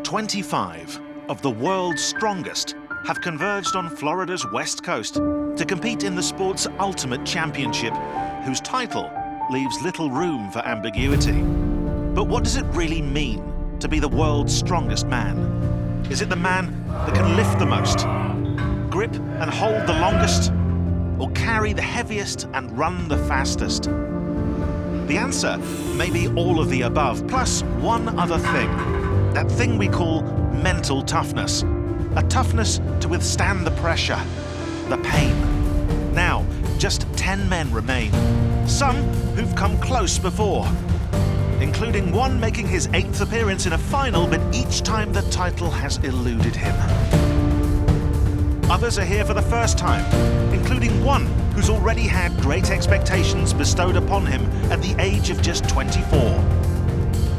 25 of the world's strongest have converged on Florida's west coast to compete in the sport's ultimate championship, whose title leaves little room for ambiguity. But what does it really mean to be the world's strongest man? Is it the man that can lift the most, grip and hold the longest, or carry the heaviest and run the fastest? The answer may be all of the above, plus one other thing. That thing we call mental toughness. A toughness to withstand the pressure, the pain. Now, just 10 men remain. Some who've come close before, including one making his 8th appearance in a final, but each time the title has eluded him. Others are here for the first time, including one who's already had great expectations bestowed upon him at the age of just 24.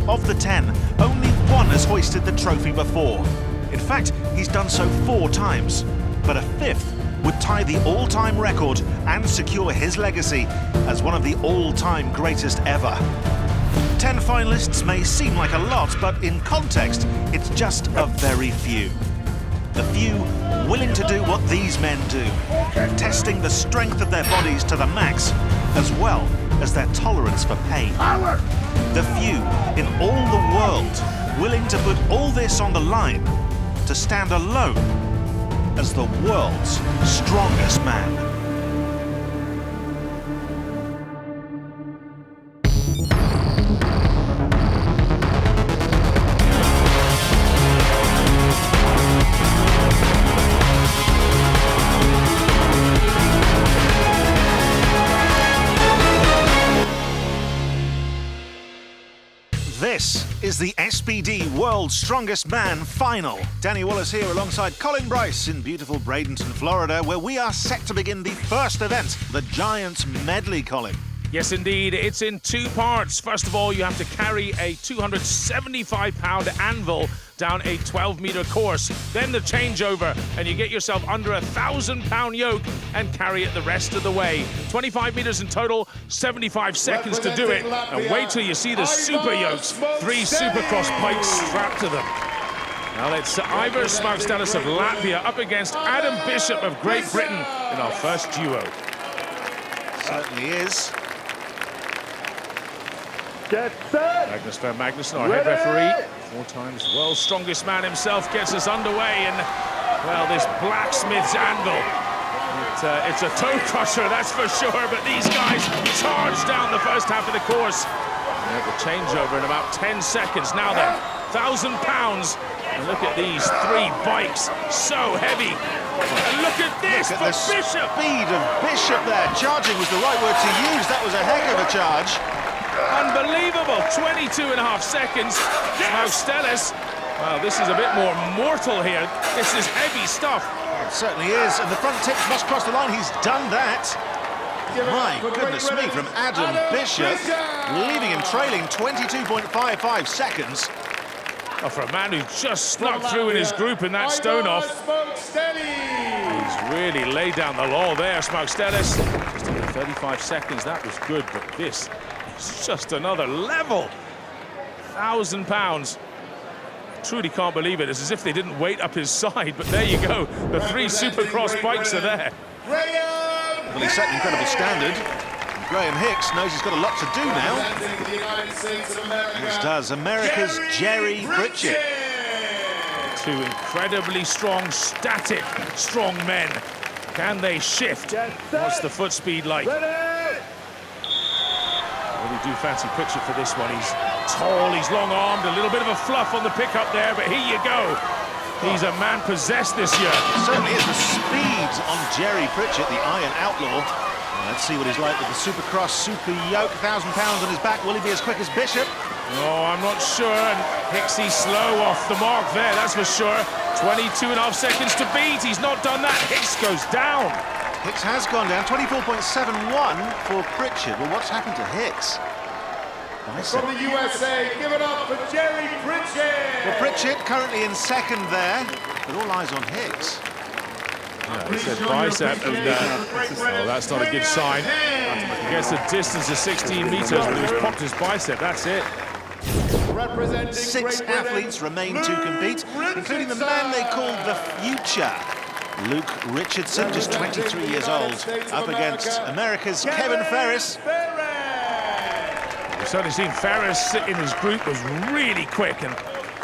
Of the 10, only one has hoisted the trophy before. In fact, he's done so 4 times, but a 5th would tie the all-time record and secure his legacy as one of the all-time greatest ever. 10 finalists may seem like a lot, but in context, it's just a very few. The few willing to do what these men do, testing the strength of their bodies to the max, as well as their tolerance for pain. The few in all the world willing to put all this on the line to stand alone as the world's strongest man. This is the SPD World's Strongest Man Final. Danny Wallace here alongside Colin Bryce in beautiful Bradenton, Florida, where we are set to begin the first event, the Giants Medley, Colin. Yes, indeed. It's in 2 parts. First of all, you have to carry a 275-pound anvil down a 12-meter course. Then the changeover, and you get yourself under a 1,000-pound yoke and carry it the rest of the way. 25 meters in total, 75 seconds to do it. And wait till you see the super yokes. 3 supercross pikes strapped to them. Now it's Aivars Šmaukstelis of Latvia up against Adam Bishop of Great Britain in our first duo. Certainly is. Get set! Magnus Van Magnussen, our head referee, 4 times world's strongest man himself, gets us underway in, well, this blacksmith's anvil. It's a toe crusher, that's for sure, but these guys charge down the first half of the course. And at the changeover in about 10 seconds. Now then, 1,000 pounds. And look at these 3 bikes, so heavy. And look at this for Bishop. Speed of Bishop there. Charging was the right word to use. That was a heck of a charge. Unbelievable, 22.5 seconds. Šmaukstelis, well, this is a bit more mortal here. This is heavy stuff. It certainly is, and the front tips must cross the line. He's done that. My goodness me, from Adam Bishop, leaving him trailing 22.55 seconds. Well, for a man who just snuck through in his group in that stone-off. He's really laid down the law there, Šmaukstelis. Just under 35 seconds, that was good, but this is just another level. 1,000 pounds. Truly can't believe it. It's as if they didn't wait up his side, but there you go. The 3 supercross bikes are there. Well, he set an incredible standard. And Graham Hicks knows he's got a lot to do now. This does America's Jerry Pritchett. 2 incredibly strong, static, strong men. Can they shift? What's the foot speed like? Really do fancy Pritchett for this one. He's tall, he's long-armed, a little bit of a fluff on the pickup there, but here you go. He's a man possessed this year. Certainly is. The speed on Jerry Pritchett, the Iron Outlaw. Let's see what he's like with the Supercross Super Yoke. 1,000 pounds on his back. Will he be as quick as Bishop? Oh, I'm not sure. And Hicksy slow off the mark there, that's for sure. 22.5 seconds to beat. He's not done that. Hicks goes down. Hicks has gone down. 24.71 for Pritchett. Well, what's happened to Hicks? From the USA, give it up for Jerry Pritchett! Well, Pritchett currently in 2nd there, but all eyes on Hicks. Yeah, he said bicep, and oh, that's not a good sign. He gets a distance of 16 meters, but he's popped his bicep, that's it. Representing 6 Great athletes Britain, remain to compete, including the man they called the future, Luke Richardson, just 23 years old, up against America's Kevin Ferris. We've certainly seen Ferris in his group was really quick, and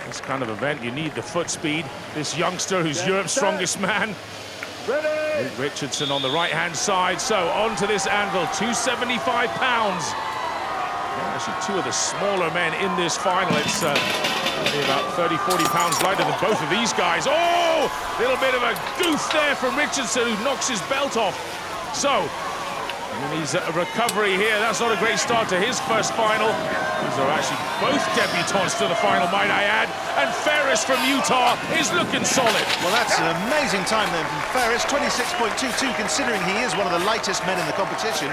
this kind of event you need the foot speed. This youngster who's Europe's strongest man, Luke Richardson on the right-hand side. So on to this anvil, 275 pounds. Yeah, actually, 2 of the smaller men in this final. It's only about 30, 40 pounds lighter than both of these guys. Oh, little bit of a goof there from Richardson, who knocks his belt off. So he needs a recovery here. That's not a great start to his first final. These are actually both debutants to the final, might I add. And Ferris from Utah is looking solid. Well, that's an amazing time then from Ferris, 26.22, considering he is one of the lightest men in the competition.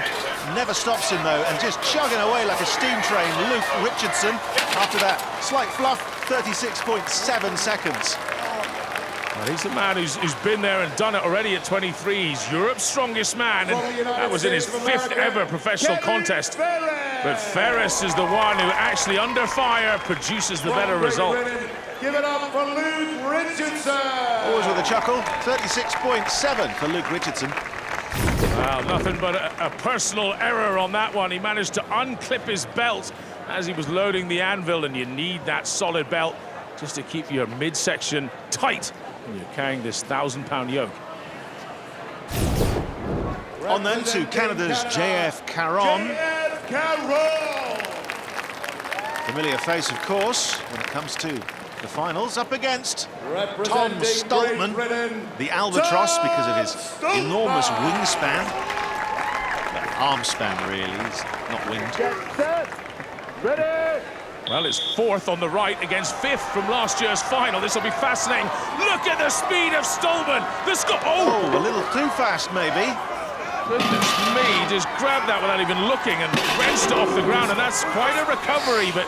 Never stops him, though, and just chugging away like a steam train. Luke Richardson, after that slight fluff, 36.7 seconds. Well, he's the man who's been there and done it already at 23. He's Europe's strongest man, and that was in his 5th ever professional contest. But Ferris is the one who actually, under fire, produces the better result. Give it up for Luke Richardson. Always with a chuckle, 36.7 for Luke Richardson. Well, nothing but a personal error on that one. He managed to unclip his belt as he was loading the anvil, and you need that solid belt just to keep your midsection tight when you're carrying this 1,000-pound yoke. On then to Canada's JF Caron. Familiar face, of course, when it comes to the finals, up against Tom Stoltman, the albatross, because of his enormous wingspan. Arm span, really, he's not winged. Well, it's 4th on the right against 5th from last year's final. This will be fascinating. Look at the speed of Stoltman. Oh, a little too fast, maybe. Goodness me, just grabbed that without even looking and wrenched it off the ground, and that's quite a recovery, but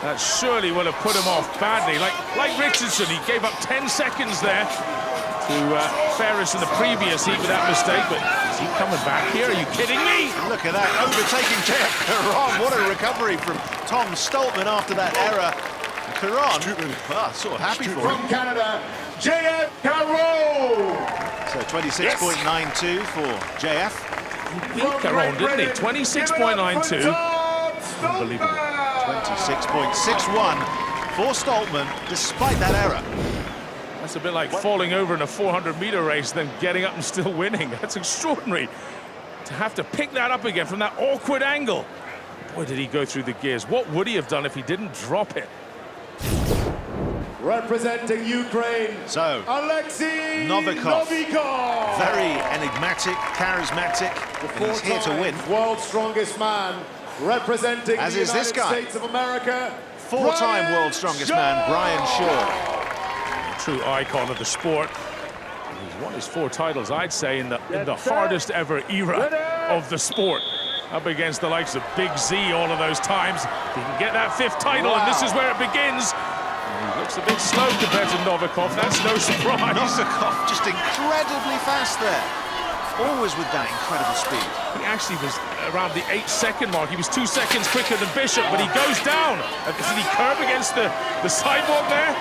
that surely will have put him off badly. Like Richardson, he gave up 10 seconds there to Ferris in the previous heat with that mistake, but is he coming back here? Are you kidding me? Look at that, overtaking JF Caron. What a recovery from Tom Stoltman after that error. Caron, well, sort of happy for him. From Canada, JF Caron. So 26.92 for JF. He beat Caron, didn't he? 26.92. Unbelievable. 26.61 for Stoltman, despite that error. That's a bit like falling over in a 400-meter race, then getting up and still winning. That's extraordinary. To have to pick that up again from that awkward angle. Boy, did he go through the gears. What would he have done if he didn't drop it? Representing Ukraine, so Oleksii Novikov. Very Novikov. enigmatic, charismatic, and he's here to win. World's strongest man, representing As the is this United guy. States of America, 4-time world's strongest man, Brian Shaw. A true icon of the sport. He's won his 4 titles, I'd say, in the hardest ever era of the sport. Up against the likes of Big Z all of those times. He can get that 5th title, and this is where it begins. He looks a bit slow compared to Novikov, that's no surprise. Novikov just incredibly fast there. Always with that incredible speed. He actually was around the 8-second mark. He was 2 seconds quicker than Bishop, but he goes down. Did he curb against the sidewalk there?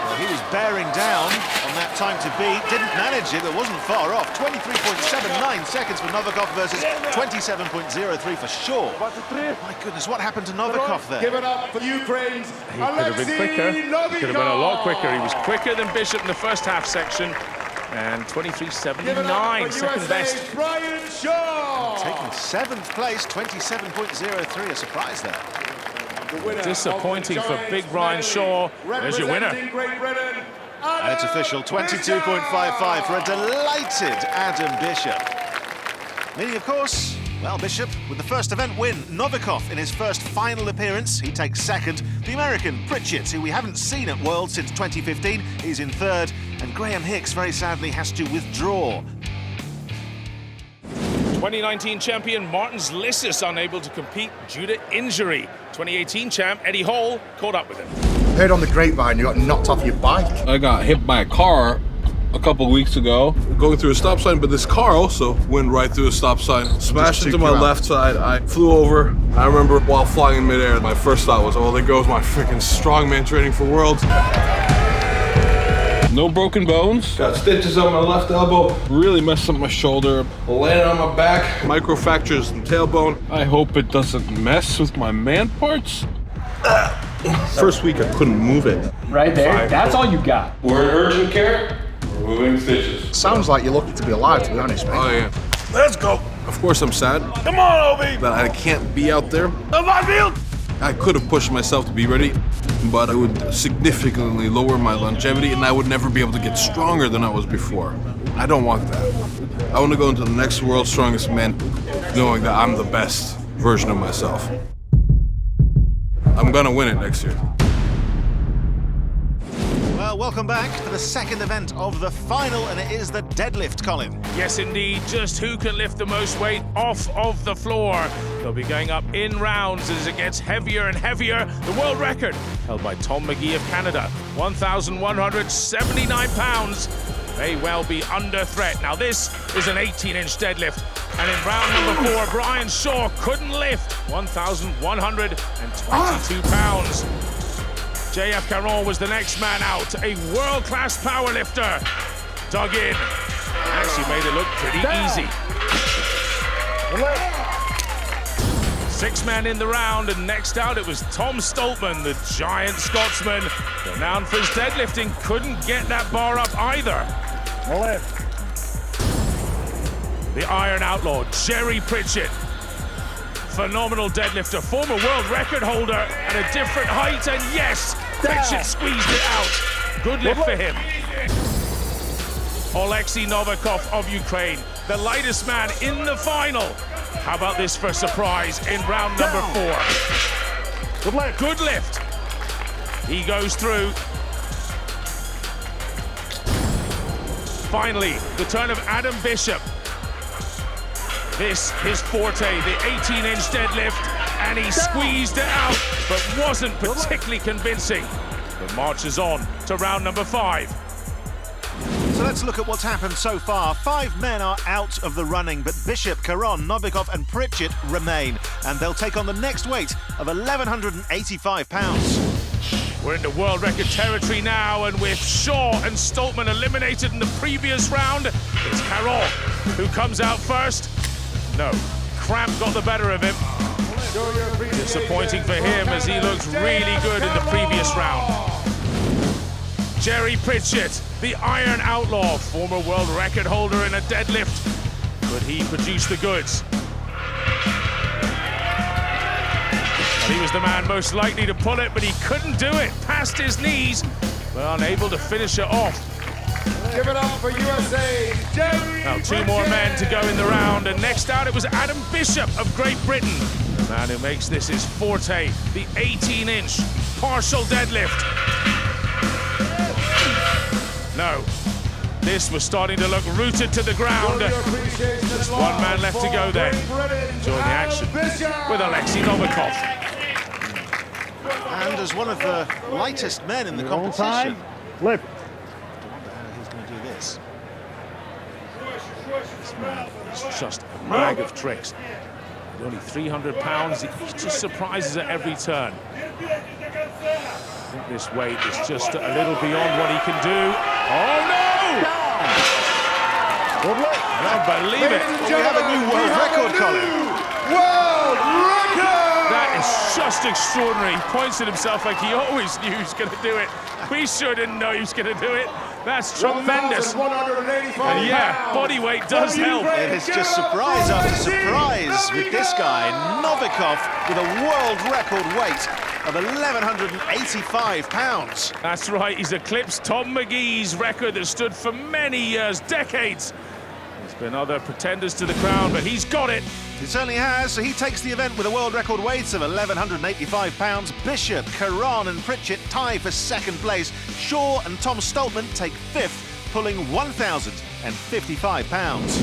Well, he was bearing down on that time to beat. Didn't manage it, but wasn't far off. 23.79 seconds for Novikov versus 27.03 for Shaw. My goodness, what happened to Novikov there? Give it up for Ukraine's He could have been quicker. He could have been a lot quicker. He was quicker than Bishop in the first half section. And 23.79, second best. Brian Shaw. Taking 7th place, 27.03, a surprise there. Disappointing for big Brian Shaw. There's your winner. And it's official, 22.55 for a delighted Adam Bishop. Meaning, of course, well, Bishop with the first event win. Novikov in his first final appearance, he takes 2nd. The American Pritchett, who we haven't seen at Worlds since 2015, is in 3rd. And Graham Hicks, very sadly, has to withdraw. 2019 champion Martins Lissus unable to compete due to injury. 2018 champ Eddie Hall caught up with him. Heard on the grapevine you got knocked off your bike. I got hit by a car a couple weeks ago, going through a stop sign, but this car also went right through a stop sign, smashed into my left side. I flew over. I remember while flying in midair, my first thought was, oh, there goes my freaking strongman training for Worlds. No broken bones. Got stitches on my left elbow. Really messed up my shoulder. Landed on my back. Micro fractures in tailbone. I hope it doesn't mess with my man parts. First week I couldn't move it. Right there. That's all you got. We're in urgent care. Removing stitches. Sounds like you're lucky to be alive, to be honest, mate. Oh yeah. Let's go. Of course I'm sad. Come on, Obi. That I can't be out there. I could have pushed myself to be ready, but it would significantly lower my longevity and I would never be able to get stronger than I was before. I don't want that. I want to go into the next World's Strongest Man knowing that I'm the best version of myself. I'm gonna win it next year. Well, welcome back for the second event of the final, and it is the deadlift, Colin. Yes, indeed. Just who can lift the most weight off of the floor. They'll be going up in rounds as it gets heavier and heavier. The world record, held by Tom McGee of Canada, 1,179 pounds, may well be under threat. Now, this is an 18-inch deadlift, and in round number 4, Brian Shaw couldn't lift 1,122 pounds. JF Caron was the next man out, a world-class powerlifter. Dug in, actually made it look pretty easy. 6 men in the round, and next out it was Tom Stoltman, the giant Scotsman, renowned for his deadlifting, couldn't get that bar up either. The Iron Outlaw, Jerry Pritchett. Phenomenal deadlifter, former world record holder at a different height, and yes, Pritchett squeezed it out. Good lift for him. Oleksii Novikov of Ukraine, the lightest man in the final. How about this for a surprise in round number 4? Good lift. He goes through. Finally, the turn of Adam Bishop. This, his forte, the 18-inch deadlift, and he squeezed it out, but wasn't particularly convincing. But marches on to round number 5. So let's look at what's happened so far. 5 men are out of the running, but Bishop, Caron, Novikov and Pritchett remain, and they'll take on the next weight of 1,185 pounds. We're into world record territory now, and with Shaw and Stoltman eliminated in the previous round, it's Caron who comes out first. No, cramp got the better of him. Disappointing for him as he looks really good in the previous round. Jerry Pritchett, the Iron Outlaw, former world record holder in a deadlift. Could he produce the goods? Well, he was the man most likely to pull it, but he couldn't do it. Past his knees, but unable to finish it off. Give it up for USA, Jerry Now 2 Pritchett. more men to go in the round, and next out it was Adam Bishop of Great Britain. The man who makes this his forte, the 18-inch partial deadlift. No, this was starting to look rooted to the ground. Just 1 man left to go then. Join the action with Oleksii Novikov. And as one of the lightest men in the competition, Flip. who's going to do this? This man is just a bag of tricks. At only 300 pounds, he just surprises at every turn. I think this weight is just a little beyond what he can do. Oh no! Can't believe it. We have a new world record, Colin. World record! That is just extraordinary. He points at himself like he always knew he was going to do it. We sure didn't know he was going to do it. That's tremendous. 1,185 And yeah, pounds. body weight does help. It is just surprise after surprise with this guy, Novikov, with a world record weight of 1,185 pounds. That's right, he's eclipsed Tom McGee's record that stood for many years, decades. There's been other pretenders to the crown, but he's got it. He certainly has, so he takes the event with a world record weight of 1,185 pounds. Bishop, Caron and Pritchett tie for 2nd place. Shaw and Tom Stoltman take 5th, pulling 1,055 pounds.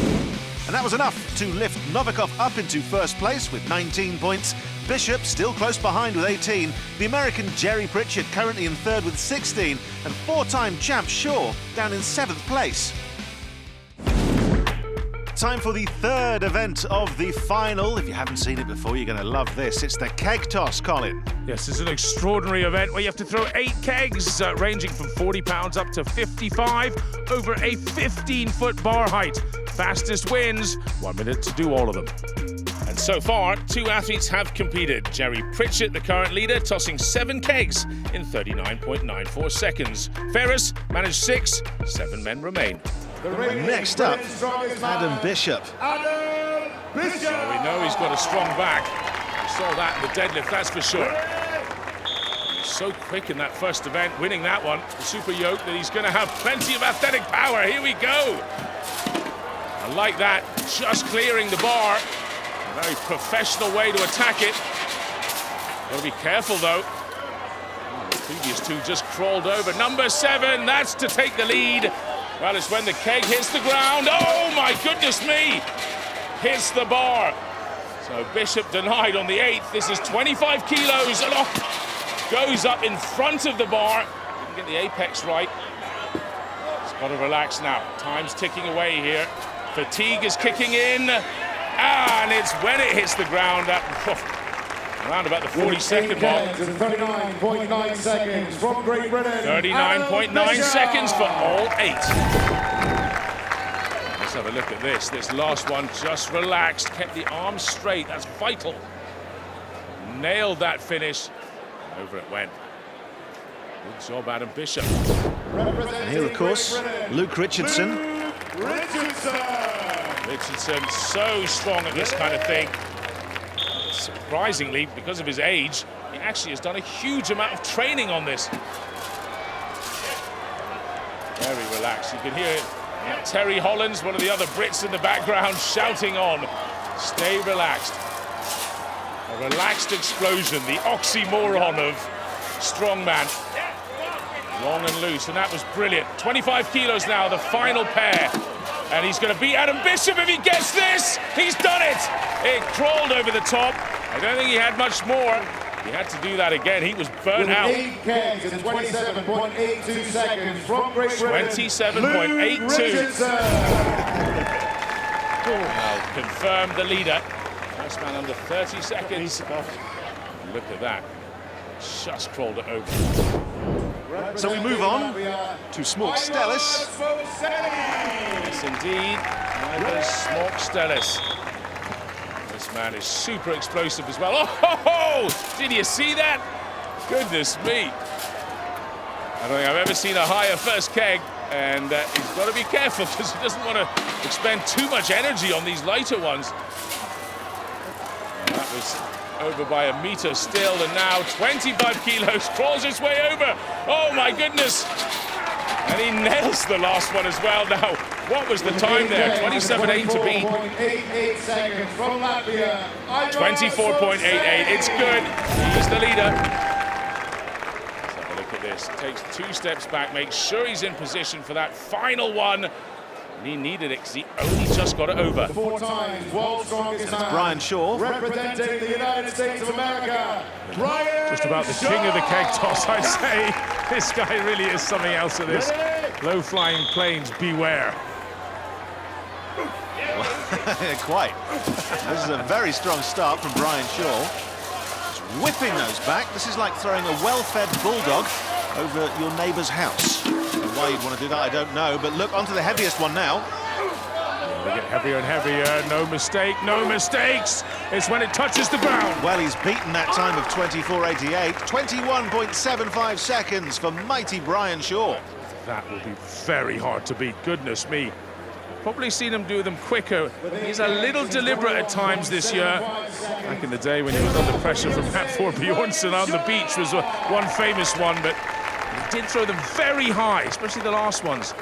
And that was enough to lift Novikov up into 1st place with 19 points. Bishop still close behind with 18. The American Jerry Pritchett currently in third with 16. And four-time champ Shaw down in 7th place. Time for the third event of the final. If you haven't seen it before, you're going to love this. It's the Keg Toss, Colin. Yes, it's an extraordinary event where you have to throw 8 kegs, ranging from 40 pounds up to 55, over a 15-foot bar height. Fastest wins, 1 minute to do all of them. And so far, 2 athletes have competed. Jerry Pritchett, the current leader, tossing 7 kegs in 39.94 seconds. Ferris managed 6, 7 men remain. Next up, Adam Bishop. Adam Bishop! Well, we know he's got a strong back. We saw that in the deadlift, that's for sure. He's so quick in that first event, winning that one, the super yoke, that he's going to have plenty of athletic power. Here we go. I like that, just clearing the bar. A very professional way to attack it. Got to be careful, though. The previous 2 just crawled over. Number 7, that's to take the lead. Well, it's when the keg hits the ground. Oh, my goodness me! Hits the bar. So Bishop denied on the 8th. This is 25 kilos. And goes up in front of the bar. Didn't get the apex right. It's got to relax now. Time's ticking away here. Fatigue is kicking in. And it's when it hits the ground that... around about the 40-second mark. 39.9 seconds from Great Britain. 39.9 seconds for all 8. Let's have a look at this. This last one just relaxed, kept the arms straight. That's vital. Nailed that finish. Over it went. Good job, Adam Bishop. And here, of course, Luke Richardson. Richardson, so strong at this kind of thing. Surprisingly, because of his age, he actually has done a huge amount of training on this. Very relaxed. You can hear Terry Hollands, one of the other Brits in the background, shouting on. Stay relaxed. A relaxed explosion, the oxymoron of strongman. Long and loose, and that was brilliant. 25 kilos now, the final pair. And he's going to beat Adam Bishop if he gets this. He's done it. It crawled over the top. I don't think he had much more. He had to do that again. He was burnt out. 8 kegs in 27.82 seconds from Great Britain. 27.82. Well, confirmed the leader. First man under 30 seconds. Look at that. Just crawled it over. So we move on to Šmaukstelis. Yes, indeed. Aivars Šmaukstelis. This man is super explosive as well. Oh, did you see that? Goodness me. I don't think I've ever seen a higher first keg, and he's got to be careful because he doesn't want to expend too much energy on these lighter ones. And that was over by a meter still, and now 25 kilos crawls his way over. Oh my goodness. And he nails the last one as well. Now, what was the time there? 27.8 to beat. 24.88 seconds from Latvia. 24.88. It's good. He's the leader. Let's have a look at this. Takes 2 steps back, makes sure he's in position for that final one. And he needed it because he only just got it over. 4 times world's strongest man. Brian Shaw. Representing the United States of America, Brian Just about the king of the keg toss, I'd say. This guy really is something else at this. Low-flying planes, beware. Quite. This is a very strong start from Brian Shaw. Just whipping those back. This is like throwing a well-fed bulldog over your neighbour's house. And why you'd want to do that, I don't know. But look, onto the heaviest one now. They get heavier and heavier. No mistake, no mistakes. It's when it touches the ground. Well, he's beaten that time of 24.88. 21.75 seconds for mighty Brian Shaw. That will be very hard to beat. Goodness me. Probably seen him do them quicker. He's a little deliberate at times this year. Back in the day when he was under pressure from Mat Bjornsson on the beach was one famous one, but he did throw them very high, especially the last ones.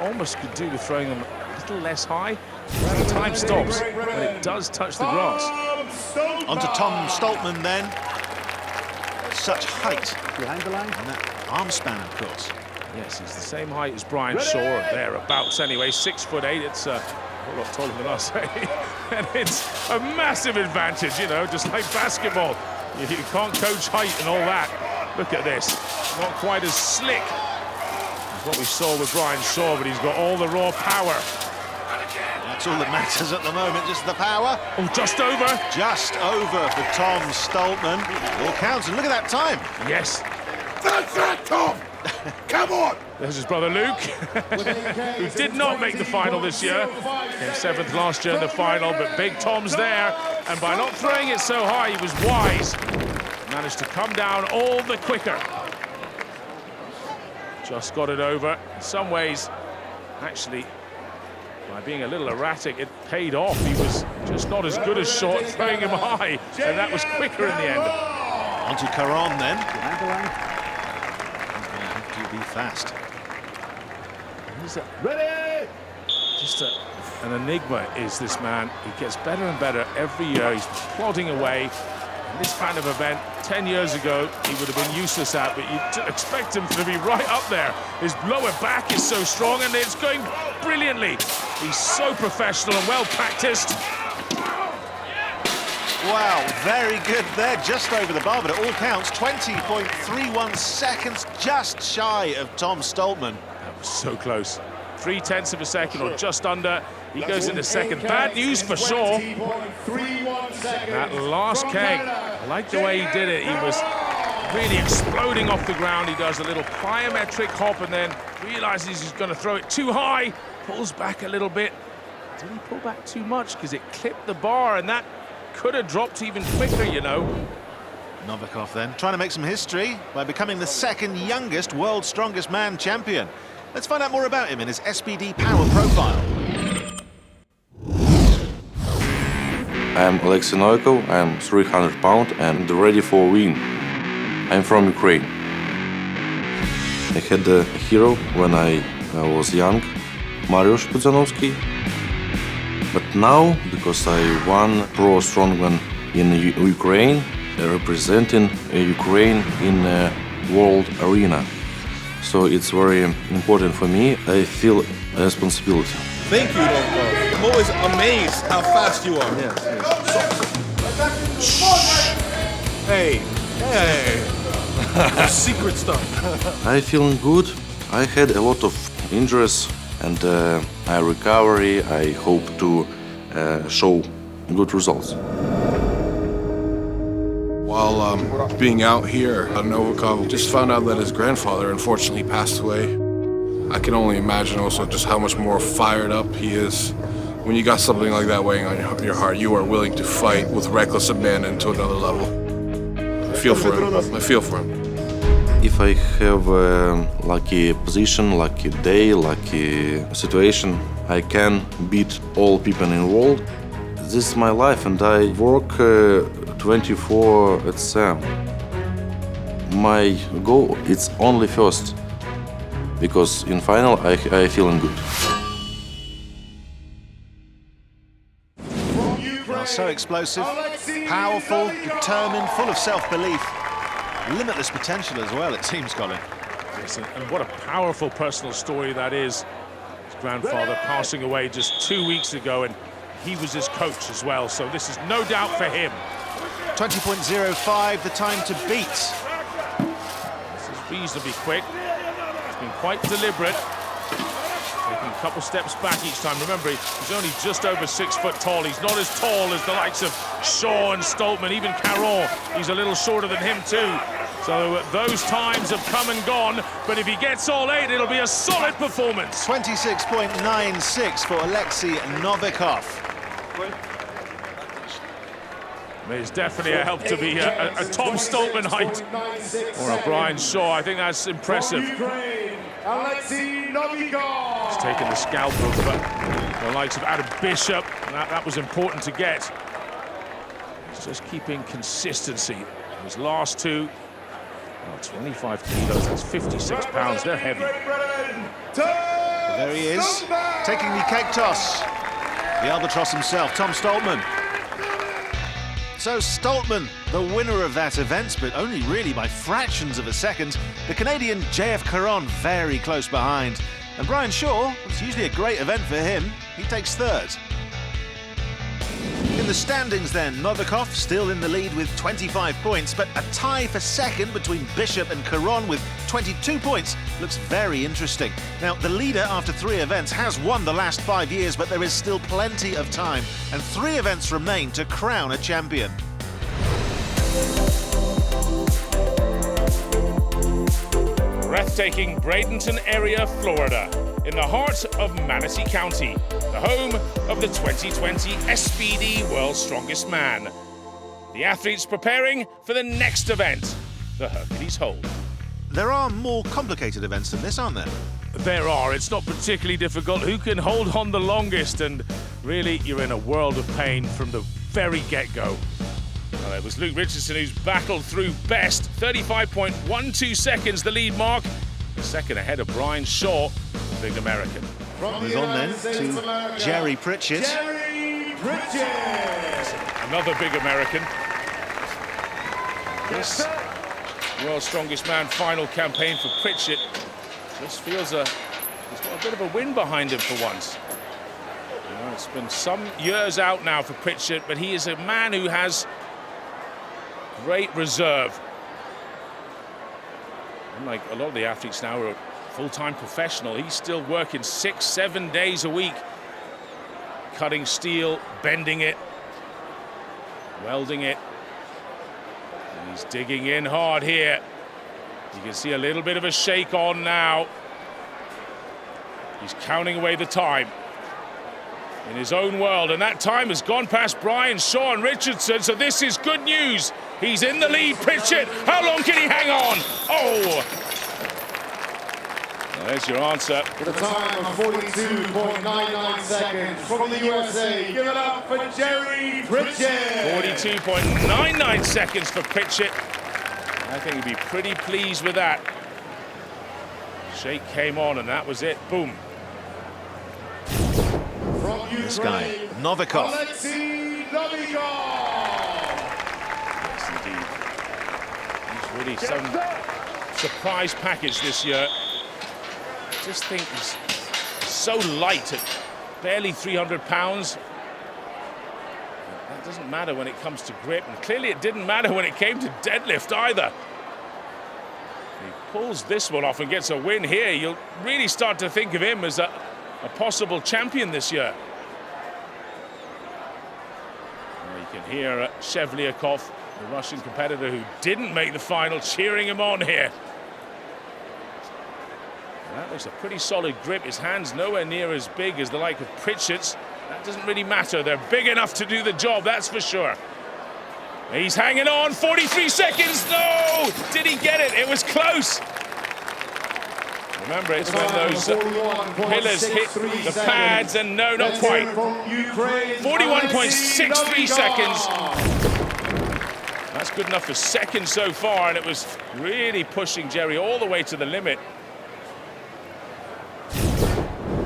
Almost could do with throwing them a little less high. The time stops when it does touch the grass. Onto Tom Stoltman then. Such height behind the line. And that arm span, of course. Yes, he's the same height as Brian Shaw, or thereabouts anyway, 6'8". It's whole lot taller than us, and it's a massive advantage, you know, just like basketball. You can't coach height and all that. Look at this, not quite as slick as what we saw with Brian Shaw, but he's got all the raw power. That's all that matters at the moment, just the power. Oh, just over. Just over for Tom Stoltman. All counts, and look at that time. Yes. That's it, Tom! Come on! There's his brother Luke, who did not make the final this year. Came 7th last year in the final, but Big Tom's there. And by not throwing it so high, he was wise. Managed to come down all the quicker. Just got it over. In some ways, actually, by being a little erratic, it paid off. He was just not as good as Short, throwing him high, and that was quicker in the end. On to Caron then. He's going to have to be fast. He's just an enigma, is this man. He gets better and better every year. He's plodding away. In this kind of event, 10 years ago, he would have been useless at, but you'd expect him to be right up there. His lower back is so strong, and it's going brilliantly. He's so professional and well practiced. Wow, very good there, just over the bar, but it all counts. 20.31 seconds, just shy of Tom Stoltman. That was so close. 0.3 of a second, or just under. He goes into second. Bad news for Shaw. That last keg, I like the way he did it. He was really exploding off the ground. He does a little plyometric hop and then realizes he's going to throw it too high. Pulls back a little bit. Did he pull back too much? Because it clipped the bar, and that could have dropped even quicker, you know. Novikov then, trying to make some history by becoming the 2nd youngest World's Strongest Man champion. Let's find out more about him in his SPD Power profile. I'm Oleksii Novikov, I'm 300 pounds and ready for win. I'm from Ukraine. I had a hero when I was young, Aivars Šmaukstelis. But now, because I won Pro Strongman in Ukraine, representing Ukraine in a world arena. So it's very important for me. I feel a responsibility. Thank you, Novikov. I'm always amazed how fast you are. Yes. Hey. Secret stuff. I feeling good. I had a lot of injuries and I recovery. I hope to show good results. While being out here, Novikov just found out that his grandfather unfortunately passed away. I can only imagine also just how much more fired up he is. When you got something like that weighing on your heart, you are willing to fight with reckless abandon to another level. I feel for him. I feel for him. If I have a lucky position, lucky day, lucky situation, I can beat all people in the world. This is my life, and I work 24/7. My goal is only first, because in final I feeling good. So explosive, powerful, determined, full of self-belief. Limitless potential as well, it seems, Colin. Yes, and what a powerful personal story that is. His grandfather passing away just 2 weeks ago, and he was his coach as well, so this is no doubt for him. 20.05, the time to beat. This is reasonably quick. It's been quite deliberate. Taking a couple steps back each time. Remember, he's only just over 6 foot tall. He's not as tall as the likes of Shaw and Stoltman, even Caron. He's a little shorter than him too. So those times have come and gone, but if he gets all 8, it'll be a solid performance. 26.96 for Oleksii Novikov. It's definitely a help to be a Tom Stoltman height or a Brian Shaw. I think that's impressive. Oleksii Novikov. He's taken the scalp of the likes of Adam Bishop. That was important to get. He's just keeping consistency. His last two, 25 kilos, that's 56 pounds. They're heavy. There he is, taking the Keg Toss. The albatross himself, Tom Stoltman. So Stoltman, the winner of that event, but only really by fractions of a second. The Canadian JF Caron very close behind. And Brian Shaw, it's usually a great event for him, he takes third. In the standings then, Novikov still in the lead with 25 points, but a tie for second between Bishop and Caron with 22 points looks very interesting. Now, the leader after 3 events has won the last 5 years, but there is still plenty of time, and 3 events remain to crown a champion. Breathtaking Bradenton area, Florida, in the heart of Manatee County, the home of the 2020 SPD World's Strongest Man. The athletes preparing for the next event, the Hercules Hold. There are more complicated events than this, aren't there? There are. It's not particularly difficult. Who can hold on the longest? And really, you're in a world of pain from the very get-go. Well, it was Luke Richardson who's battled through best. 35.12 seconds, the lead mark. Second ahead of Brian Shaw, the big American. Move on then to Jerry Pritchett. Jerry Pritchett! Another big American. This World's Strongest Man final campaign for Pritchett just feels he's got a bit of a win behind him for once. You know, it's been some years out now for Pritchett, but he is a man who has great reserve. Unlike a lot of the athletes now who are full-time professional, he's still working 6-7 days a week, cutting steel, bending it, welding it. And he's digging in hard here. You can see a little bit of a shake on now. He's counting away the time in his own world, and that time has gone past Brian Shaw and Richardson, so this is good news. He's in the lead, Pritchett. How long can he hang on? Oh! Well, there's your answer. With a time of 42.99 seconds from the USA. Give it up for Jerry Pritchett. 42.99 seconds for Pritchett. I think he'd be pretty pleased with that. Shake came on, and that was it. Boom. From Ukraine, This guy, Novikov. Oleksii Novikov. Yes, indeed. He's really some surprise package this year. I just think he's so light at barely 300 pounds. That doesn't matter when it comes to grip, and clearly it didn't matter when it came to deadlift either. If he pulls this one off and gets a win here, you'll really start to think of him as a possible champion this year. Well, you can hear 𝗙𝗡𝗡𝗏, the Russian competitor who didn't make the final, cheering him on here. That looks a pretty solid grip. His hand's nowhere near as big as the like of Pritchett's. That doesn't really matter. They're big enough to do the job, that's for sure. He's hanging on, 43 seconds. No! Did he get it? It was close. Remember, it's when those pillars hit the pads, and no, not quite. 41.63 seconds. That's good enough for second so far, and it was really pushing Jerry all the way to the limit.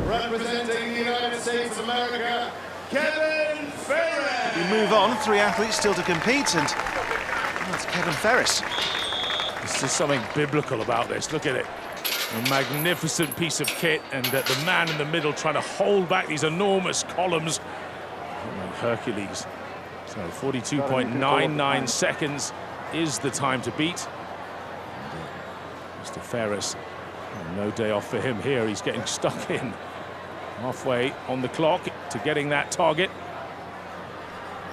Representing the United States of America, Kevin Ferris. We move on, 3 athletes still to compete, and that's Kevin Ferris. There's just something biblical about this. Look at it. A magnificent piece of kit, and the man in the middle trying to hold back these enormous columns. Like Hercules. So 42.99 seconds is the time to beat. And, Mr. Ferris, no day off for him here. He's getting stuck in. Halfway on the clock to getting that target.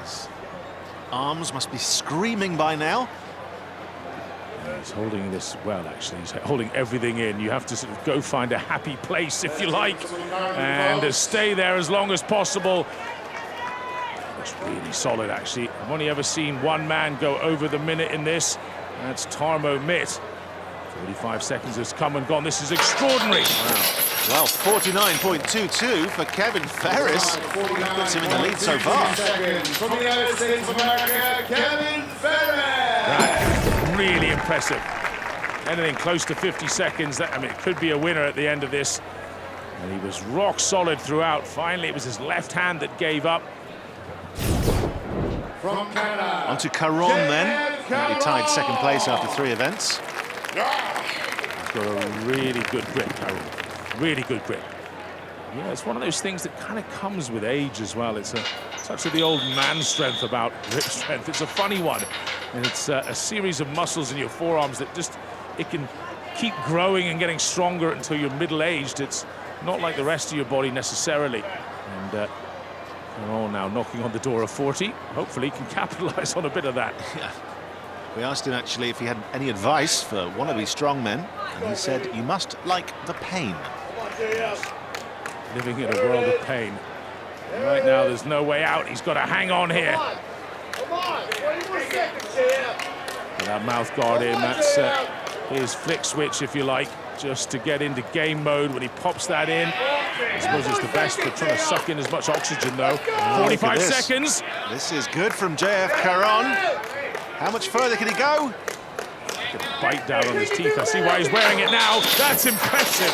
His arms must be screaming by now. He's holding this well, actually. He's holding everything in. You have to sort of go find a happy place, if you like, and stay there as long as possible. Looks really solid, actually. I've only ever seen one man go over the minute in this. That's 𝗙𝗡𝗏𝗧𝗦. 45 seconds has come and gone. This is extraordinary. Wow. Well, 49.22 for Kevin Ferris. Puts him in the lead so far. From the United States of America, Kevin Ferris. That's really impressive. Anything close to 50 seconds, I mean, it could be a winner at the end of this. And he was rock solid throughout. Finally, it was his left hand that gave up. From Canada. On to Caron then. He tied second place after 3 events. He's got a really good grip, Caron. Really good grip. Yeah, it's one of those things that kind of comes with age as well. It's a touch of the old man strength about grip strength. It's a funny one. And it's a series of muscles in your forearms that just, it can keep growing and getting stronger until you're middle-aged. It's not like the rest of your body necessarily. And they're all now knocking on the door of 40. Hopefully he can capitalize on a bit of that. Yeah. We asked him actually if he had any advice for wannabe strongmen, and he said, you must like the pain. Living in a world of pain. And right now there's no way out. He's got to hang on here. With that mouth guard in, that's his flick switch, if you like, just to get into game mode when he pops that in. I suppose it's the best for trying to suck in as much oxygen, though. 45 seconds. This is good from JF Caron. How much further can he go? Get a bite down on his teeth. I see why he's wearing it now. That's impressive.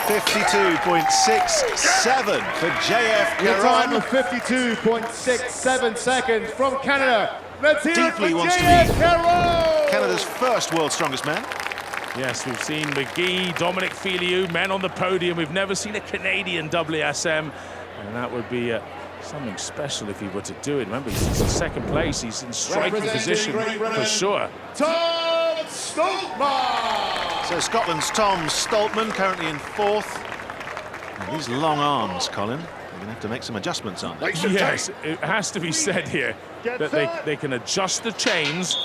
52.67 for JF Your time Caron. of 52.67 seconds from Canada. Let's hear it for Deeply wants to be JF Caron! Canada's first world's strongest man. Yes, we've seen McGee, Dominic Filiu, men on the podium. We've never seen a Canadian WSM, and that would be something special if he were to do it. Remember, he's in second place. He's in striking position for sure. Tom Stoltman! So Scotland's Tom Stoltman currently in fourth. And these long arms, Colin, they're going to have to make some adjustments on. Yes, it has to be said here that they can adjust the chains.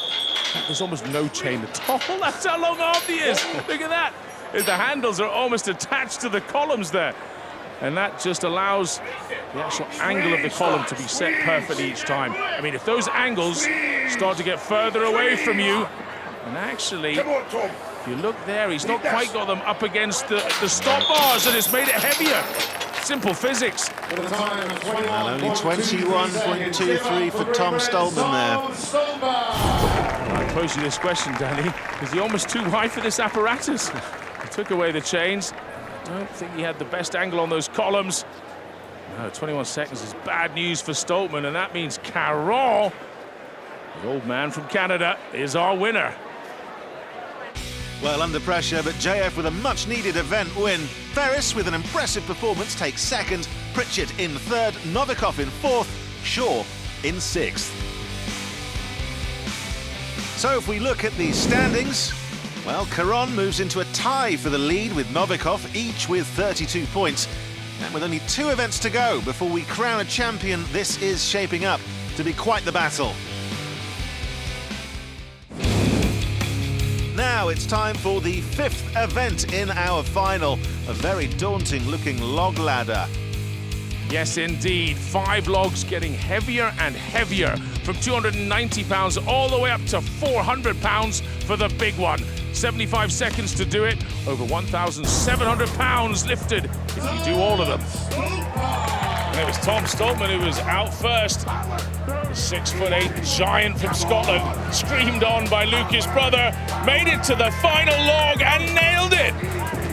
There's almost no chain at all. That's how long armed he is. Look at that. The handles are almost attached to the columns there. And that just allows the actual angle of the column to be set perfectly each time. I mean, if those angles start to get further away from you, and actually, if you look there, he's not quite got them up against the stop bars, and it's made it heavier. Simple physics. And only 21.23 for Tom Stoltman there. I pose you this question, Danny. Is he almost too wide for this apparatus? He took away the chains. I don't think he had the best angle on those columns. No, 21 seconds is bad news for Stoltman, and that means Caron, the old man from Canada, is our winner. Well, under pressure, but JF with a much-needed event win. Ferris with an impressive performance takes second, Pritchett in third, Novikov in fourth, Shaw in sixth. So if we look at the standings, well, Caron moves into a tie for the lead with Novikov, each with 32 points. And with only 2 events to go before we crown a champion, this is shaping up to be quite the battle. Now it's time for the 5th event in our final, a very daunting-looking log ladder. Yes, indeed. 5 logs getting heavier and heavier, from 290 pounds all the way up to 400 pounds for the big one. 75 seconds to do it, over 1,700 pounds lifted if you do all of them. And it was Tom Stoltman who was out first. The 6'8" giant from Scotland, screamed on by Luke, his brother, made it to the final log and nailed it.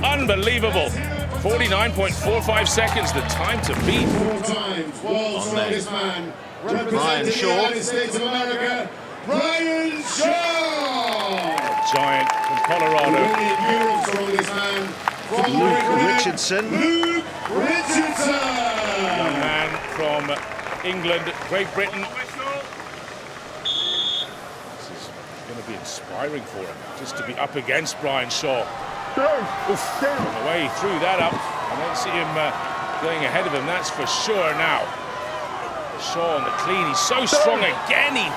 Unbelievable. 49.45 seconds, the time to beat. 4 times world's strongest man, Brian representing the Shaw. United States of America, Brian Shaw! Giant from Colorado. Winning Europe's strongest man, from Luke Britain, Richardson. Luke Richardson! Young man from England, Great Britain. This is going to be inspiring for him, just to be up against Brian Shaw. Oof, the way he threw that up, I don't see him going ahead of him, that's for sure now. Shaw on the clean, he's so strong again, he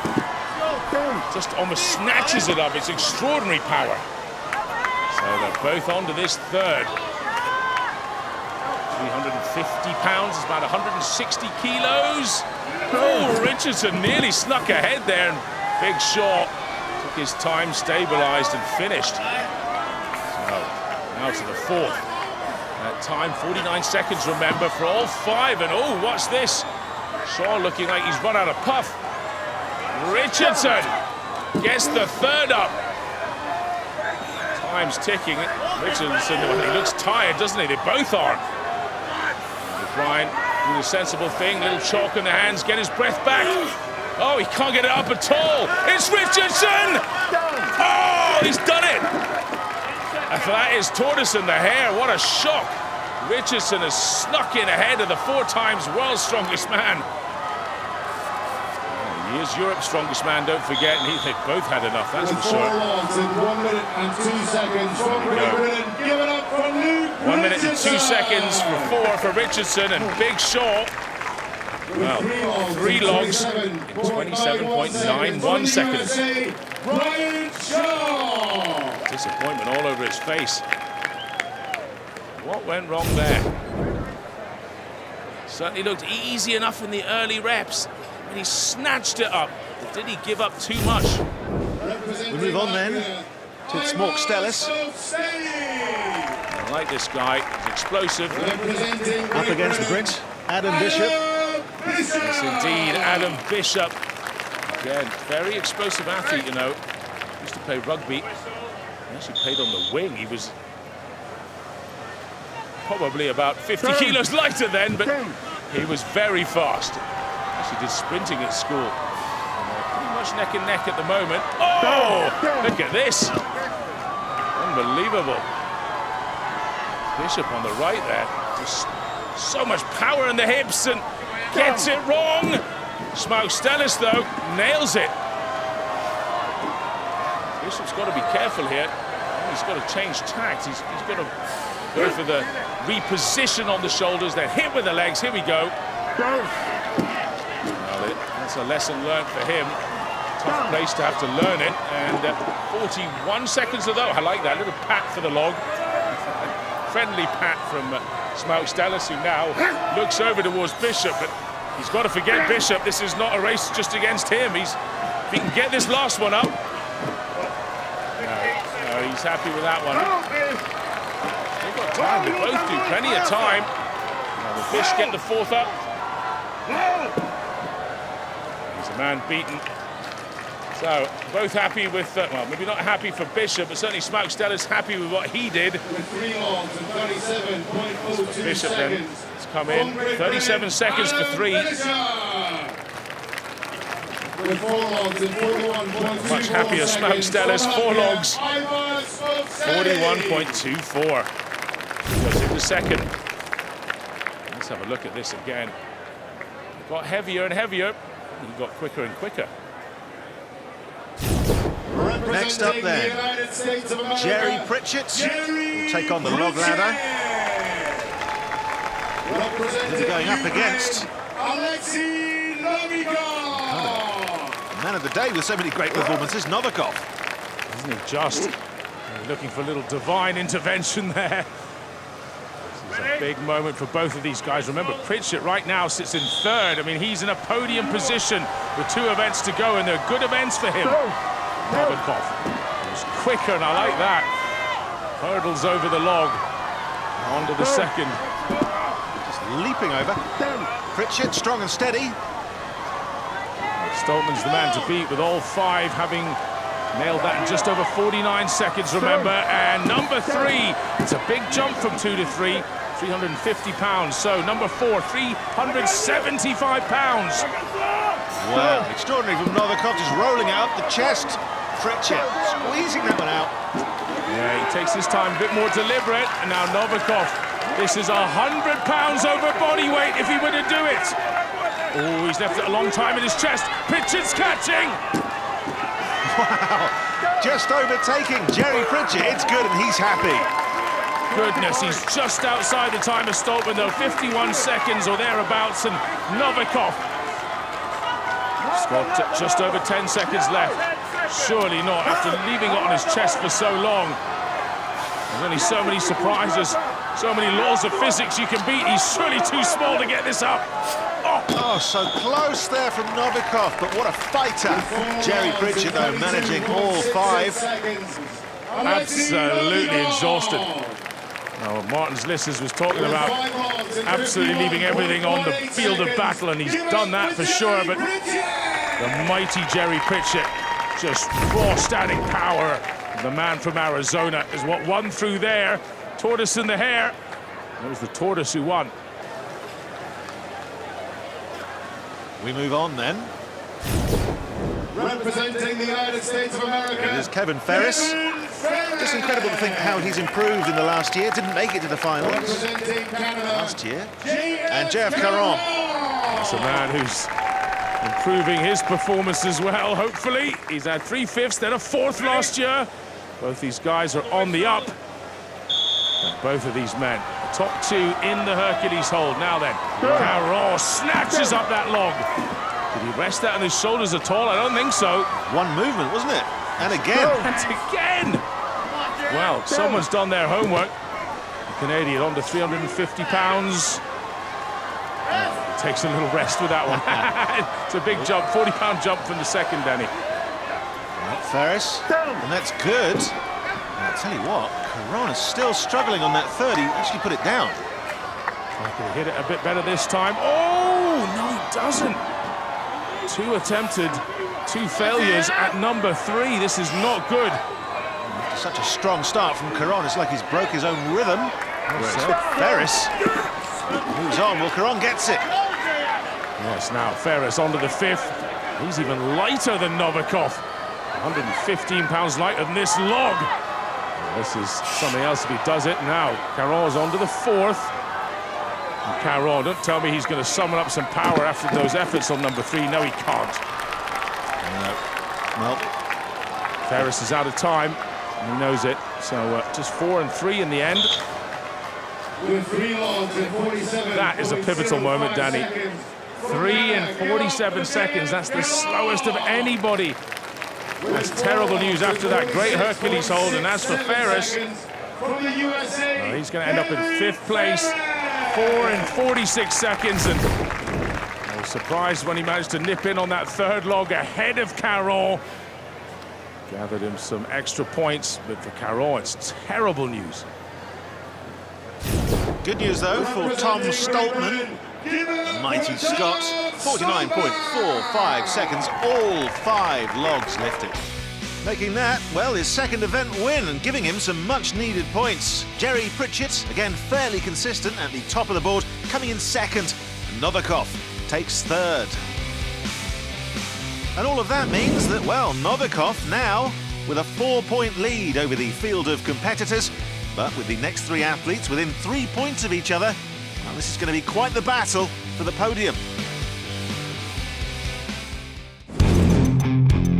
just almost snatches it up. It's extraordinary power. So they're both on to this third. 350 pounds is about 160 kilos. Oh, Richardson nearly snuck ahead there, and Big Shaw took his time, stabilized and finished. So now to the 4th. That time, 49 seconds, remember, for all 5. And oh, what's this? Shaw looking like he's run out of puff. Richardson gets the 3rd up. Time's ticking. Richardson, he looks tired, doesn't he? They both are. Brian doing a sensible thing, little chalk in the hands, get his breath back. Oh, he can't get it up at all. It's Richardson! Oh, he's done it! And for that is tortoise in the hair. What a shock. Richardson has snuck in ahead of the 4 times world's strongest man. He is Europe's strongest man, don't forget, and they've both had enough, that's for sure. 4 longs in 1 minute and 2 seconds from Great Britain. Give it up for Luke 1 minute and 2 Richardson. seconds for 4 for Richardson, and Big Shaw, well, 3 logs in 27.91 seconds. Brian Shaw. Disappointment all over his face. What went wrong there? Certainly looked easy enough in the early reps, and he snatched it up. But did he give up too much? We move on then to Šmaukstelis. I like this guy, he's explosive. Up against the Brit, Adam Bishop. Yes, indeed, Adam Bishop. Again, very explosive athlete, you know. Used to play rugby. He actually played on the wing. He was probably about 50 kilos lighter then, but he was very fast. Actually did sprinting at school. Pretty much neck and neck at the moment. Oh, look at this. Unbelievable. Bishop on the right there. Just so much power in the hips and gets it wrong. Šmaukstelis, though, nails it. Bishop's got to be careful here. He's got to change tact. He's got to go for the reposition on the shoulders, then hit with the legs. Here we go. Well, that's a lesson learned for him. Tough place to have to learn it. And 41 seconds of that. I like that little pat for the log. Friendly pat from Šmaukstelis, who now looks over towards Bishop, but he's got to forget Bishop. This is not a race just against him. If he can get this last one up. No, he's happy with that one. They've got time, they both do, plenty of time. Now the fish get the 4th up. He's a man beaten. So, both happy with, well, maybe not happy for Bishop, but certainly Šmaukstelis happy with what he did. With 3 longs and 37.02 Bishop then seconds. has come in, 37 seconds for 3. With 4 longs and 41.24 Much happier Šmaukstelis, 4 logs, 41.24. Goes into second. Let's have a look at this again. It got heavier and heavier. He got quicker and quicker. Next up then, Jerry Pritchett will take on the log ladder. He'll be going up against Oleksii Novikov. man of the day with so many great performances, Novikov. Isn't it just? Looking for a little divine intervention there. This is a big moment for both of these guys. Remember, Pritchett right now sits in 3rd. I mean, he's in a podium position with 2 events to go, and they're good events for him. Novikov was quicker, and I like that. Hurdles over the log, onto the second. Just leaping over. Pritchett, strong and steady. Stoltman's the man to beat with all 5 having nailed that in just over 49 seconds, remember. And number 3, it's a big jump from 2 to 3, 350 pounds. So number 4, 375 pounds. Wow, extraordinary from Novikov, just rolling out the chest. Pritchett squeezing that one out. Yeah, he takes his time a bit more deliberate. And now Novikov, this is 100 pounds over body weight if he were to do it. Oh, he's left it a long time in his chest. Pritchett's catching. Wow, just overtaking Jerry Pritchett. It's good and he's happy. Goodness, he's just outside the time of Stoltman, though, 51 seconds or thereabouts, and Novikov has got just over 10 seconds left. Surely not, after leaving it on his chest for so long. There's only so many surprises, so many laws of physics you can beat. He's surely too small to get this up. Oh, so close there from Novikov, but what a fighter. Jerry Pritchett, though, managing all 5. Absolutely exhausted. Now, Martin's Lissers was talking about absolutely leaving everything on the field of battle, and he's done that for sure, but the mighty Jerry Pritchett, just raw static power. The man from Arizona is what won through there. Tortoise in the hair. It was the tortoise who won. We move on then. representing the United States of America. There's Kevin Ferris. Just incredible to think how he's improved in the last year. Didn't make it to the finals Representing Canada last year. And Jeff Caron. It's a man who's improving his performance as well, hopefully. He's had 3/5, then a 4th last year. Both these guys are on the up. And both of these men, top 2 in the Hercules Hold. Now then, Caron snatches up that log. Did he rest that on his shoulders at all? I don't think so. One movement, wasn't it? And again. And again! Well, someone's done their homework. The Canadian under 350 pounds. Takes a little rest with that one. It's a big jump, 40-pound jump from the second, Danny. Ferris, and that's good. And I'll tell you what, Caron is still struggling on that third. He actually put it down. Can he hit it a bit better this time? Oh, no, he doesn't. 2 attempted, 2 failures at number 3. This is not good. After such a strong start from Caron, it's like he's broke his own rhythm. Ferris moves on. Well, Caron gets it. Yes, now Ferris onto the 5th. He's even lighter than Novikov. 115 pounds lighter than this log. This is something else if he does it. Now, Caron's onto the 4th. And Caron, don't tell me he's going to summon up some power after those efforts on number 3. No, he can't. No. Well, Ferris is out of time, and he knows it. So just 4 and 3 in the end. With 3 logs in 47. That is a pivotal moment, Danny. 3 and 47 seconds. That's the slowest of anybody. That's terrible news after that great Hercules Hold. And as for Ferris, he's going to end up in 5th place. 4 and 46 seconds. And I was surprised when he managed to nip in on that 3rd log ahead of Caron. Gathered him some extra points, but for Caron, it's terrible news. good news though for Tom Stoltman. Mighty Scot, 49.45 seconds, all 5 logs lifted. Making that, well, his second event win and giving him some much-needed points. Jerry Pritchett, again fairly consistent at the top of the board, coming in second. Novikov takes third. And all of that means that, well, Novikov now with a 4-point lead over the field of competitors, but with the next 3 athletes within 3 points of each other, well, this is going to be quite the battle for the podium.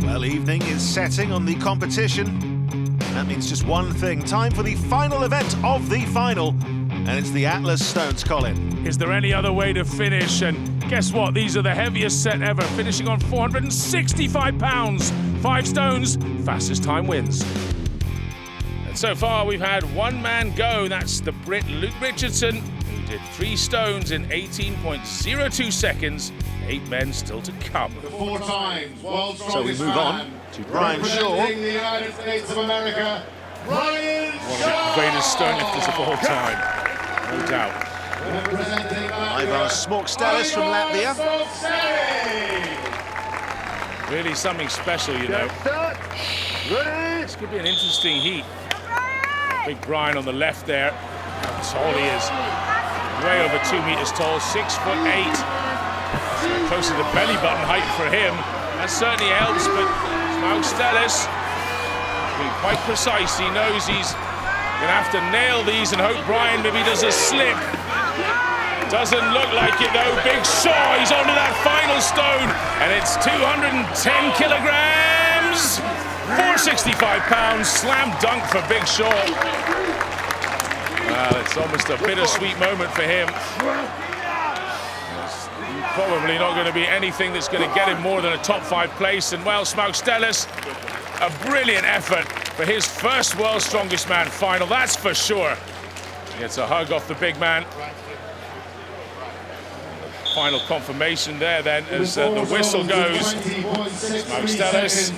Well, evening is setting on the competition. That means just one thing. Time for the final event of the final. And it's the Atlas Stones, Colin. Is there any other way to finish? And guess what? These are the heaviest set ever, finishing on 465 pounds. 5 stones, fastest time wins. And so far, we've had one man go. That's the Brit Luke Richardson, who did 3 stones in 18.02 seconds. 8 men still to come. 4 times world's So we move on to Brian Shaw. Representing the United States of America, Brian One of the greatest stone lifters of all time, no doubt. Representing Aivars Šmaukstelis from Latvia. Really something special, you know. This could be an interesting heat. Big Brian on the left there. How tall he is. Way over 2 meters tall, 6'8". Close to the belly button height for him. That certainly helps, but Šmaukstelis being quite precise. He knows he's going to have to nail these and hope Brian maybe does a slip. Doesn't look like it though. Big Shaw, he's onto that final stone, and it's 210 kilograms, 465 pounds, slam dunk for Big Shaw. Well, it's almost a bittersweet moment for him. There's probably not going to be anything that's going to get him more than a top 5 place, and well, Šmaukstelis, a brilliant effort for his first World's Strongest Man final, that's for sure. He gets a hug off the big man. Final confirmation there then as the whistle goes. Šmaukstelis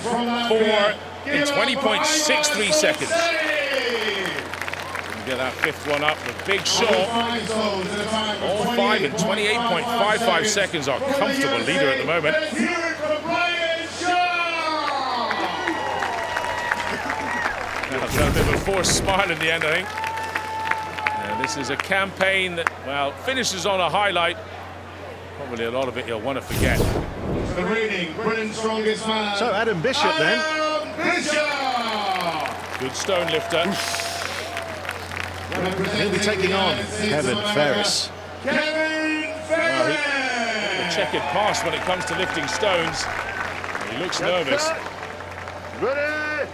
4 in 20.63 seconds. Get that 5th one up with Big Shaw. All 5 in 28.55 seconds. Our comfortable leader at the moment. A bit of a forced smile in the end, I think. This is a campaign that, well, finishes on a highlight. Probably a lot of it he'll want to forget. the reigning Britain's strongest man. So Adam Bishop then. Bishop! Good stone lifter. He'll be taking on Kevin Ferris. Kevin Ferris! A checkered past when it comes to lifting stones. He looks nervous. Ready?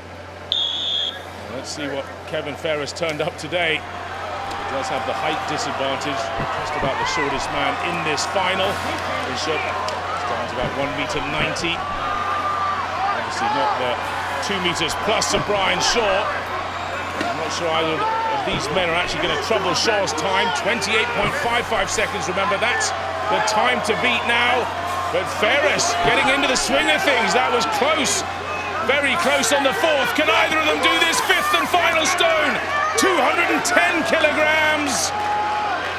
Let's see what Kevin Ferris turned up today. He does have the height disadvantage, just about the shortest man in this final. Bishop stands about 1.90 m. Obviously not the 2 meters plus of Brian Shaw. I'm not sure either of these men are actually going to trouble Shaw's time. 28.55 seconds, remember, that's the time to beat now. But Ferris getting into the swing of things. That was close, very close on the fourth. Can either of them do this fifth and final stone? 210 kilograms.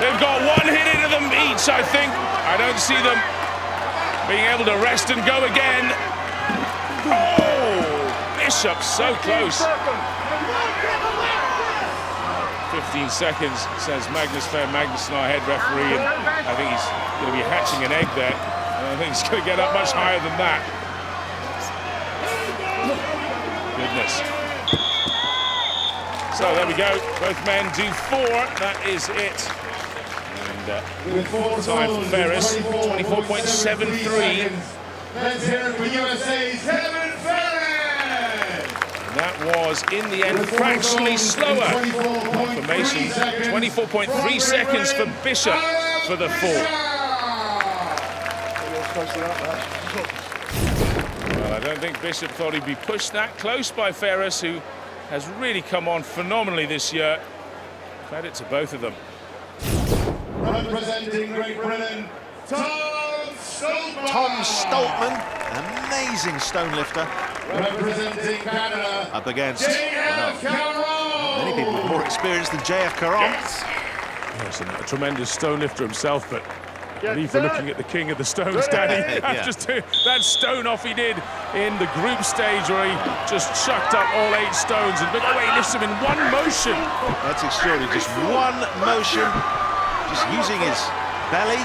They've got one hit into them each, I think. I don't see them being able to rest and go again. Oh, Bishop so close. 15 seconds, says Magnus Fair Magnusson, our head referee, and I think he's going to be hatching an egg there. And I think he's going to get up much higher than that. Goodness. So there we go, both men do 4, that is it. And time for Ferris, 24.73. Let's hear it for USA's Kevin Ferris! And that was, in the end, fractionally slower. Confirmation, 24.3 seconds for Bishop for the 4. Well, I don't think Bishop thought he'd be pushed that close by Ferris, who has really come on phenomenally this year. Credit to both of them. Representing Great Britain, Stoltman! Tom Stoltman, amazing stone lifter. Representing Canada, Up against Caron! many people with more experience than JF Caron. Yes, and a tremendous stone lifter himself, but I believe we're looking at the king of the stones, Danny. Yeah. Just that stone off he did in the group stage where he just chucked up all 8 stones, and look away, he lifts them in one motion. That's extraordinary, just one motion, just using his belly.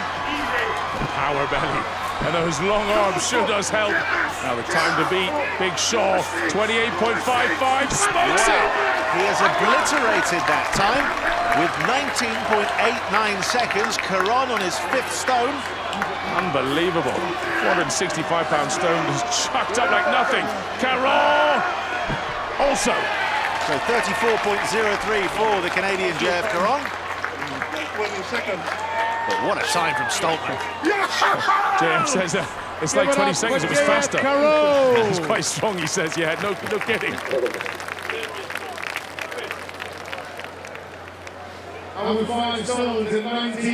Power belly. And those long arms sure does help. Now the time to beat Big Shaw, 28.55, smokes it! He has obliterated that time with 19.89 seconds. Caron on his 5th stone. Unbelievable. 465-pound stone just chucked up like nothing. Caron also. So 34.03 for the Canadian JF Caron. But what a time from Stoltman. JF says that it's like 20 seconds, it was faster. It's quite strong, he says, yeah, no kidding.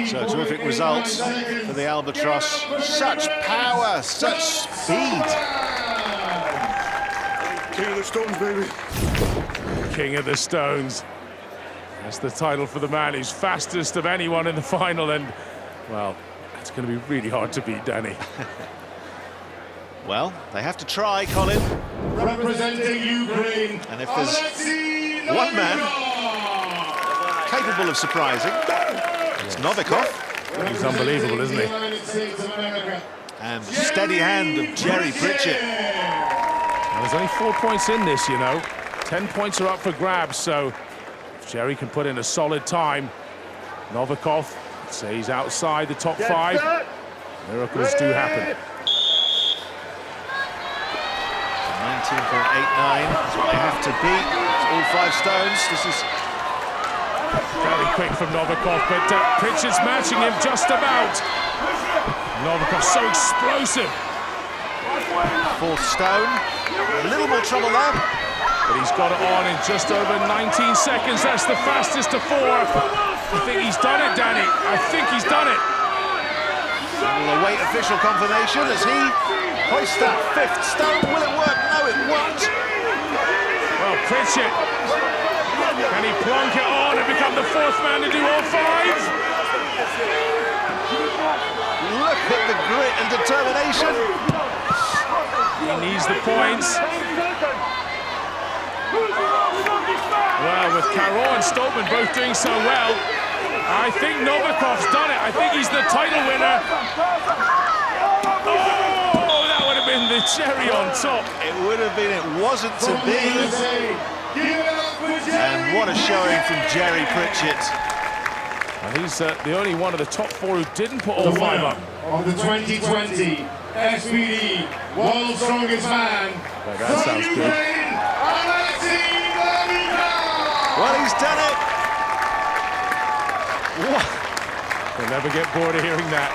So terrific results for the Albatross. Such power, such speed. King of the Stones, baby. King of the Stones. That's the title for the man who's fastest of anyone in the final, and, well, it's going to be really hard to beat, Danny. Well, they have to try, Colin. Representing Ukraine, And if there's Oleksii one man Novikov. capable of surprising, it's Novikov. He's unbelievable, isn't he? And steady hand of Jerry Pritchett. Well, there's only 4 points in this, you know. 10 points are up for grabs, so if Jerry can put in a solid time, Novikov, say he's outside the top 5. Miracles do happen. 19.89 is what they have to beat. It's all 5 stones. This is Very quick from Novikov, but Pritchett's matching him just about. Novikov so explosive. 4th stone. A little more trouble there. But he's got it on in just over 19 seconds. That's the fastest to 4. I think he's done it, Danny. I think he's done it. We'll await official confirmation as he hoists that 5th stone. Will it work? No, it won't. Well, Pritchett, can he plonk it on and become the 4th man to do all 5? Look at the grit and determination. He needs the points. Well, with Caron and Stoltman both doing so well, I think Novikov's done it. I think he's the title winner. Oh, that the cherry on top. It would have been, it wasn't to From the be. USA, give it up for Jerry. And what a showing from Jerry Pritchett. And he's the only one of the top 4 who didn't put all The 5 winner up. of the 2020 SPD World's Strongest Man. That sounds from good. Ukraine, Oleksii Novikov. Well, he's done it. What? We'll never get bored of hearing that.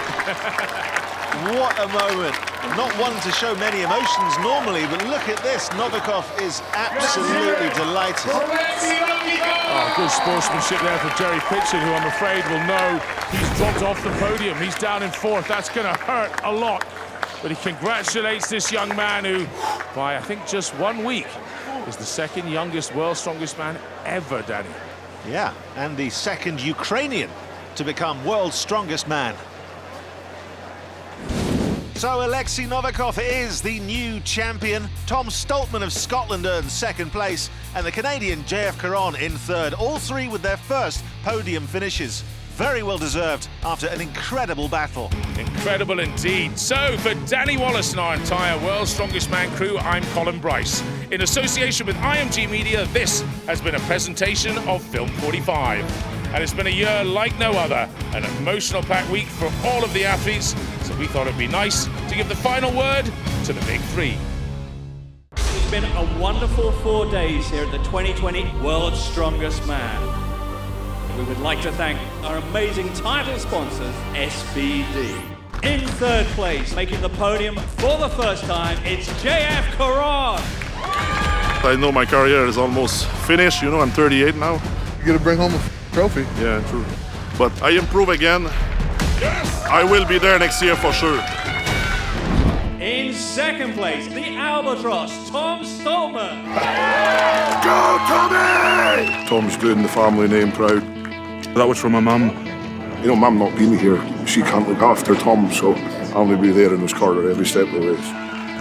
What a moment. Not one to show many emotions normally, but look at this. Novikov is absolutely delighted. Oleksii Novikov. Oh, good sportsmanship there for Jerry Pritchett, who I'm afraid will know he's dropped off the podium. He's down in 4th. That's going to hurt a lot. But he congratulates this young man who, by I think just 1 week, is the 2nd youngest world's strongest man ever, Danny. Yeah, and the 2nd Ukrainian to become world's strongest man. So Oleksii Novikov is the new champion. Tom Stoltman of Scotland earned 2nd place, and the Canadian JF Caron in 3rd. All 3 with their first podium finishes. Very well deserved after an incredible battle. Incredible indeed. So for Danny Wallace and our entire World's Strongest Man crew, I'm Colin Bryce. In association with IMG Media, this has been a presentation of Film 45. And it's been a year like no other, an emotional packed week for all of the athletes, so we thought it'd be nice to give the final word to the big 3. It's been a wonderful 4 days here at the 2020 World's Strongest Man. We would like to thank our amazing title sponsors, SBD. In 3rd place, making the podium for the first time, it's JF Caron. I know my career is almost finished, you know, I'm 38 now. You're gonna bring home a trophy. Yeah, true. But I improve again. Yes! I will be there next year for sure. In 2nd place, the Albatross, Tom Stoltman. Go, Tommy! Tom's doing the family name proud. That was from my mum. You know, Mum not being here, she can't look after Tom, so I'll only be there in his corner every step of the way.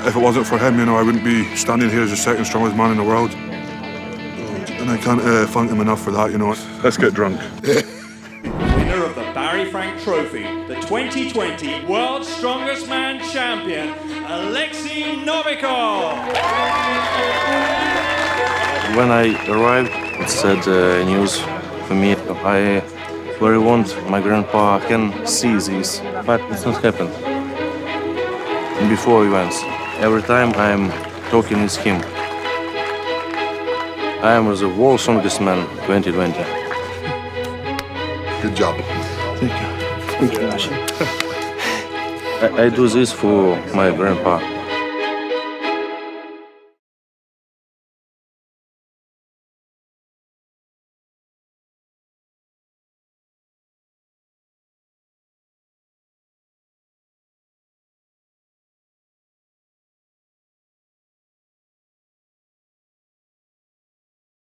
If it wasn't for him, you know, I wouldn't be standing here as the 2nd strongest man in the world. And I can't thank him enough for that, you know. Let's get drunk. Winner of the Barry Frank Trophy, the 2020 World's Strongest Man Champion, Oleksii Novikov. When I arrived, it's sad news for me. I very want my grandpa can see this, but it's not happened. Before events, every time I'm talking with him, I am the world's strongest man 2020. Good job. I do this for my grandpa.